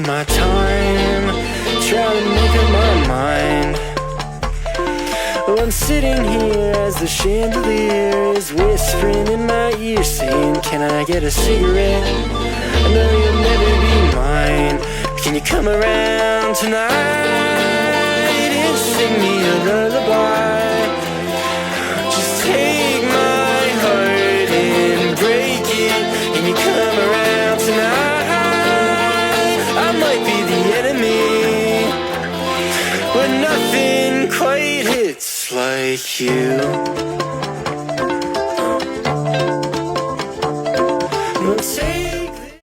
wasting my time trying to make up my mind. Well, I'm sitting here as the chandelier is whispering in my ear, saying, can I get a cigarette? I know you'll never be mine. Can you come around tonight and sing me a lullaby? Just take my heart and break it. Can you come around tonight? I might be the enemy, but nothing quite hits like you.